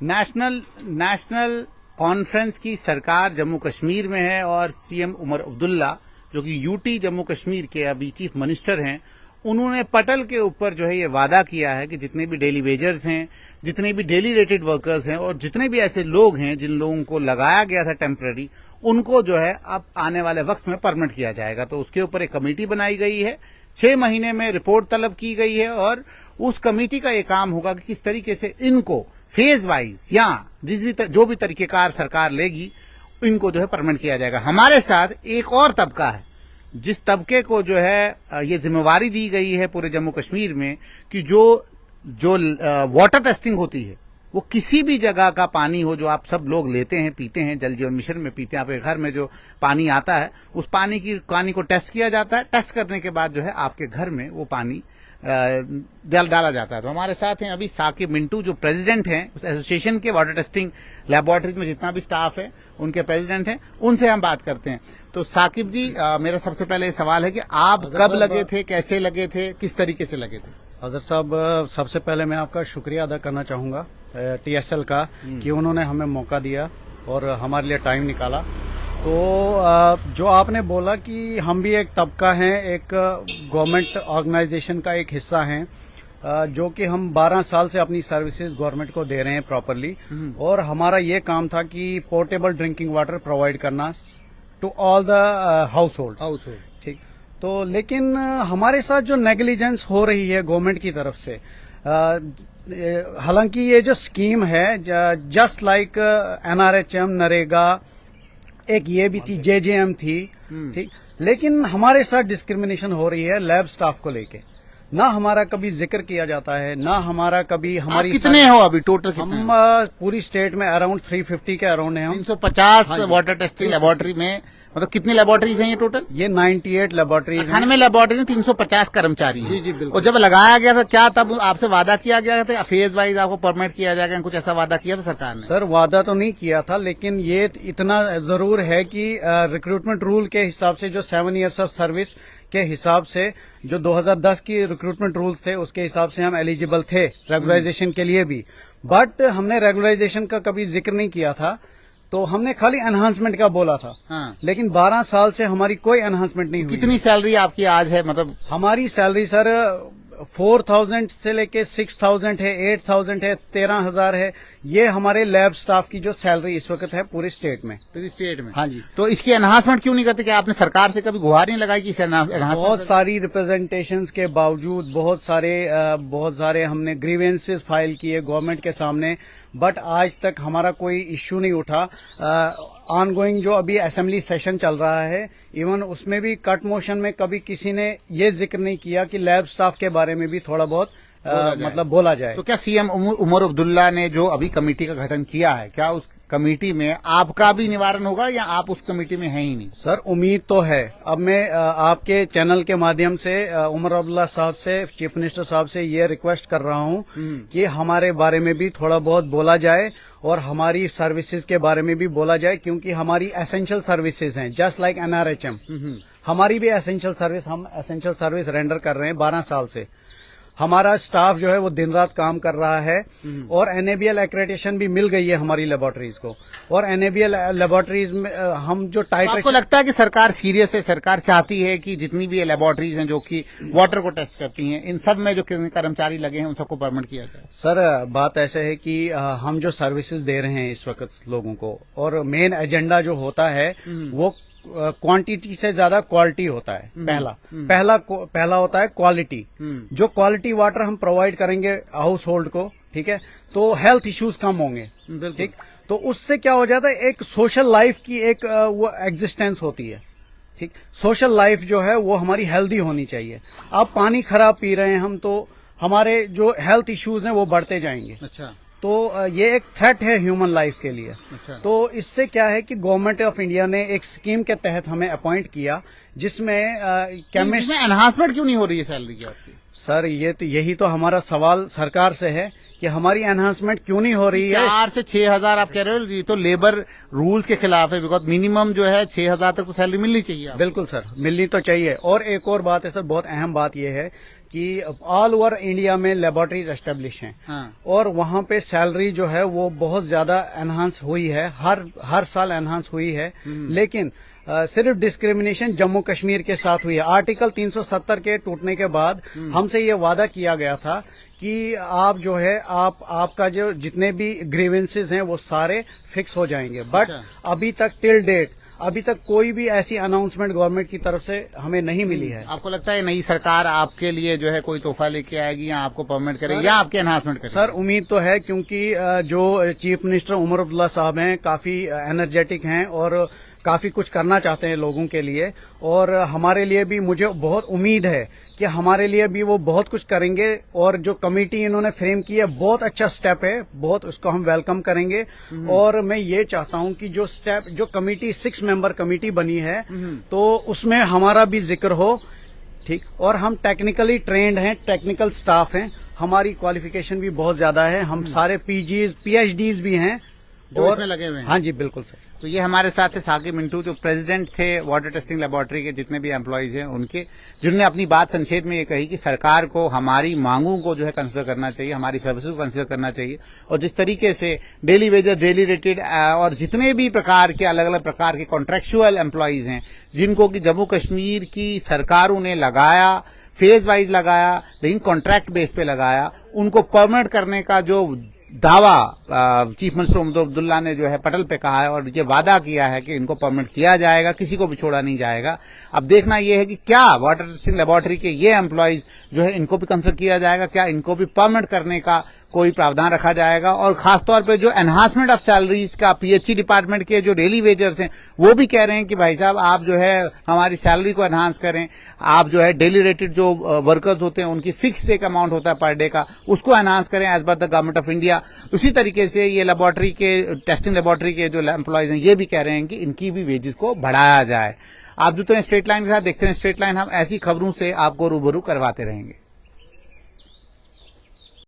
National conference की सरकार जम्मू कश्मीर में है और सीएम उमर अब्दुल्ला जो कि यूटी जम्मू कश्मीर के अभी चीफ मिनिस्टर हैं, उन्होंने पटल के ऊपर जो है ये वादा किया है कि जितने भी डेली वेजर्स हैं, जितने भी डेली रेटेड वर्कर्स हैं और जितने भी ऐसे लोग हैं जिन लोगों को लगाया गया था टेम्पररी, उनको जो है अब आने वाले वक्त में परमानेंट किया जाएगा। तो उसके ऊपर एक कमेटी बनाई गई है, 6 महीने में रिपोर्ट तलब की गई है और उस कमेटी का ये काम होगा कि किस तरीके से इनको फेज वाइज या जो भी तरीकेकार सरकार लेगी, इनको जो है परमानेंट किया जाएगा। हमारे साथ एक और तबका है जिस तबके को जो है ये जिम्मेवारी दी गई है पूरे जम्मू कश्मीर में कि जो वाटर टेस्टिंग होती है, वो किसी भी जगह का पानी हो जो आप सब लोग लेते हैं, पीते हैं, जल जीवन मिशन में पीते हैं, आपके घर में जो पानी आता है उस पानी को टेस्ट किया जाता है। टेस्ट करने के बाद जो है आपके घर में वो पानी डाला जाता है। तो हमारे साथ हैं अभी साकिब मिंटू जो प्रेसिडेंट हैं उस एसोसिएशन के, वाटर टेस्टिंग लैबोरेटरीज में जितना भी स्टाफ है उनके प्रेसिडेंट हैं, उनसे हम बात करते हैं। तो साकिब जी, मेरा सबसे पहले सवाल है कि आप कब लगे थे, कैसे लगे थे, किस तरीके से लगे थे? अजहर साहब, सबसे पहले मैं आपका शुक्रिया अदा करना चाहूंगा टीएसएल का कि उन्होंने हमें मौका दिया और हमारे लिए टाइम निकाला। तो जो आपने बोला कि हम भी एक तबका हैं, एक गवर्नमेंट ऑर्गेनाइजेशन का एक हिस्सा हैं, जो कि हम 12 साल से अपनी सर्विसेज गवर्नमेंट को दे रहे हैं प्रॉपरली, और हमारा ये काम था कि पोर्टेबल ड्रिंकिंग वाटर प्रोवाइड करना to all the household. ठीक, तो लेकिन हमारे साथ जो नेग्लिजेंस हो रही है गवर्नमेंट की तरफ से, हालांकि ये जो स्कीम है जस्ट लाइक एनआरएचएम, नरेगा, एक ये भी थी, जेजेएम थी, ठीक, लेकिन हमारे साथ डिस्क्रिमिनेशन हो रही है लैब स्टाफ को लेके। ना हमारा कभी जिक्र किया जाता है, ना हमारा कभी हमारी। कितने हो अभी टोटल? हम पूरी स्टेट में अराउंड 350 के अराउंड हैं। 350 वाटर टेस्टिंग लेबोरेटरी में, मतलब कितनी लेबोरेटरीज हैं ये टोटल? ये 98 लेबोरेटरीज हैं। 98 लेबोरेटरी में 350 कर्मचारी हैं। जी जी बिल्कुल। और जब लगाया गया था क्या तब आपसे वादा किया गया था फेज वाइज आपको परमिट किया जाएगा, कुछ ऐसा वादा किया था सरकार ने? सर, वादा तो नहीं किया था, लेकिन ये इतना जरूर है कि रिक्रूटमेंट रूल के हिसाब से, जो 7 ईयर्स ऑफ सर्विस के हिसाब से, जो 2010 की रिक्रूटमेंट रूल्स थे उसके हिसाब से हम एलिजिबल थे रेगुलराइजेशन के लिए भी, बट हमने रेगुलराइजेशन का कभी जिक्र नहीं किया था। तो हमने खाली एनहांसमेंट का बोला था। हाँ। लेकिन 12 साल से हमारी कोई एनहांसमेंट नहीं हुई। कितनी सैलरी आपकी आज है? मतलब हमारी सैलरी सर 4000 से लेके 6000 है, 8000 है, 13000 है। ये हमारे लैब स्टाफ की जो सैलरी इस वक्त है पूरे स्टेट में। पूरी स्टेट में? हाँ जी। तो इसकी एनहांसमेंट क्यों नहीं करते? कि आपने सरकार से कभी गुहार नहीं लगाई कि इसे एनहांसमेंट? बहुत सारी रिप्रेजेंटेशंस के बावजूद, बहुत सारे हमने ग्रीवेंसेस फाइल किए गवर्नमेंट के सामने, बट आज तक हमारा कोई इश्यू नहीं उठा। ऑनगोइंग जो अभी असेंबली सेशन चल रहा है, इवन उसमें भी कट मोशन में कभी किसी ने ये जिक्र नहीं किया कि लैब स्टाफ के बारे में भी थोड़ा बहुत बोला जाए। तो क्या सीएम उमर अब्दुल्ला ने जो अभी कमेटी का गठन किया है, क्या उस कमेटी में आपका भी निवारण होगा या आप उस कमेटी में हैं ही नहीं? सर, उम्मीद तो है। अब मैं आपके चैनल के माध्यम से उमर अब्दुल्ला साहब से, चीफ मिनिस्टर साहब से ये रिक्वेस्ट कर रहा हूँ कि हमारे बारे में भी थोड़ा बहुत बोला जाए और हमारी सर्विसेज के बारे में भी बोला जाए, क्योंकि हमारी एसेंशियल सर्विसेज हैं, जस्ट लाइक एनआरएचएम। हमारी भी एसेंशियल सर्विस, हम एसेंशियल सर्विस रेंडर कर रहे हैं 12 साल से। हमारा स्टाफ जो है वो दिन रात काम कर रहा है, और एनएबीएल एक्रेडिटेशन भी मिल गई है हमारी लेबोरेटरीज को। और एनएबीएल लेबोरेटरीज में हम जो टाइप, आपको लगता है कि सरकार सीरियस है? सरकार चाहती है कि जितनी भी लेबोरेटरीज हैं जो कि वाटर को टेस्ट करती हैं, इन सब में जो कर्मचारी लगे हैं उन सबको परमिट किया जाए? सर, बात ऐसे है कि हम जो सर्विसेज दे रहे हैं इस वक्त लोगों को, और मेन एजेंडा जो होता है वो क्वांटिटी से ज्यादा क्वालिटी होता है। पहला होता है क्वालिटी। जो क्वालिटी वाटर हम प्रोवाइड करेंगे हाउस होल्ड को, ठीक है, तो हेल्थ इश्यूज कम होंगे। ठीक, तो उससे क्या हो जाता है, एक सोशल लाइफ की एक वो एग्जिस्टेंस होती है। ठीक, सोशल लाइफ जो है वो हमारी हेल्दी होनी चाहिए। अब पानी खराब पी रहे हैं हम, तो हमारे जो हेल्थ इश्यूज हैं वो बढ़ते जाएंगे। अच्छा। तो ये एक थ्रेट है ह्यूमन लाइफ के लिए। अच्छा। तो इससे क्या है कि गवर्नमेंट ऑफ इंडिया ने एक स्कीम के तहत हमें अपॉइंट किया, जिसमें केमिस्ट। एनहांसमेंट क्यों नहीं हो रही है सैलरी की आपकी? सर, यही तो हमारा सवाल सरकार से है कि हमारी एनहांसमेंट क्यों नहीं हो रही है। 4 से 6,000 आप कह रहे हो, ये तो लेबर रूल्स के खिलाफ है, बिकॉज मिनिमम जो है 6,000 तक तो सैलरी मिलनी चाहिए। बिल्कुल सर, मिलनी तो चाहिए। और एक और बात है सर, बहुत अहम बात यह है कि ऑल ओवर इंडिया में लेबोरेटरीज एस्टेब्लिश हैं। हाँ। और वहां पे सैलरी जो है वो बहुत ज्यादा एनहांस हुई है, हर साल एनहांस हुई है। लेकिन सिर्फ डिस्क्रिमिनेशन जम्मू कश्मीर के साथ हुई है। आर्टिकल 370 के टूटने के बाद हमसे ये वादा किया गया था कि आप जो है आपका जो जितने भी ग्रीवेंसेस हैं वो सारे फिक्स हो जाएंगे। बट अभी तक टिल डेट अभी तक कोई भी ऐसी अनाउंसमेंट गवर्नमेंट की तरफ से हमें नहीं मिली है। आपको लगता है नई सरकार आपके लिए जो है कोई तोहफा लेके आएगी या आपको परमिट करेगी या आपके एनहांसमेंट करेगी? सर उम्मीद तो है, क्योंकि जो चीफ मिनिस्टर उमर अब्दुल्ला साहब हैं काफी एनर्जेटिक हैं और काफी कुछ करना चाहते हैं लोगों के लिए। और हमारे लिए भी मुझे बहुत उम्मीद है कि हमारे लिए भी वो बहुत कुछ करेंगे। और जो कमेटी इन्होंने फ्रेम की है बहुत अच्छा स्टेप है, बहुत उसको हम वेलकम करेंगे। और मैं ये चाहता हूं कि जो कमेटी 6 मेंबर कमेटी बनी है तो उसमें हमारा भी जिक्र हो, ठीक। और हम टेक्निकली ट्रेंड हैं, टेक्निकल स्टाफ हैं, हमारी क्वालिफिकेशन भी बहुत ज्यादा है। हम सारे पीजीज PhDs भी हैं जो इसमें लगे हुए हैं। हाँ जी बिल्कुल सर। तो ये हमारे साथ थे साकिब मिंटू, जो प्रेसिडेंट थे वाटर टेस्टिंग लेबोरेटरी के जितने भी एम्प्लॉइज हैं उनके, जिन्होंने अपनी बात संक्षेप में ये कही कि सरकार को हमारी मांगों को जो है कंसिडर करना चाहिए, हमारी सर्विसेज को कंसिडर करना चाहिए। और जिस तरीके से डेली वेजेस, डेली रेटेड और जितने भी प्रकार के अलग अलग प्रकार के कॉन्ट्रेक्चुअल एम्प्लॉइज हैं जिनको कि जम्मू कश्मीर की सरकारों ने लगाया, फेज वाइज लगाया, लेकिन कॉन्ट्रैक्ट बेस पे लगाया, उनको परमानेंट करने का जो दावा चीफ मिनिस्टर उमर अब्दुल्ला ने जो है पटल पे कहा है और ये वादा किया है कि इनको परमिट किया जाएगा, किसी को भी छोड़ा नहीं जाएगा। अब देखना यह है कि क्या वाटर टेस्टिंग लेबोरेटरी के ये एम्प्लॉइज जो है इनको भी कंसिडर किया जाएगा, क्या इनको भी परमिट करने का कोई प्रावधान रखा जाएगा। और खासतौर पे जो एनहांसमेंट ऑफ सैलरीज का PHE डिपार्टमेंट के जो डेली वेजर्स हैं वो भी कह रहे हैं कि भाई साहब आप जो है हमारी सैलरी को एनहांस करें, आप जो है डेली रेटेड जो वर्कर्स होते हैं उनकी फिक्स्ड एक अमाउंट होता है पर डे का, उसको एनहांस करें as per the government of India. उसी तरीके से ये लेबोरेटरी के टेस्टिंग लेबोरेटरी के जो एम्प्लॉयज हैं ये भी कह रहे हैं कि इनकी भी वेजेस को बढ़ाया जाए। आप जुड़ते हैं स्ट्रेट लाइन के साथ, देखते हैं स्ट्रेट लाइन। हम ऐसी खबरों से आपको रूबरू करवाते रहेंगे।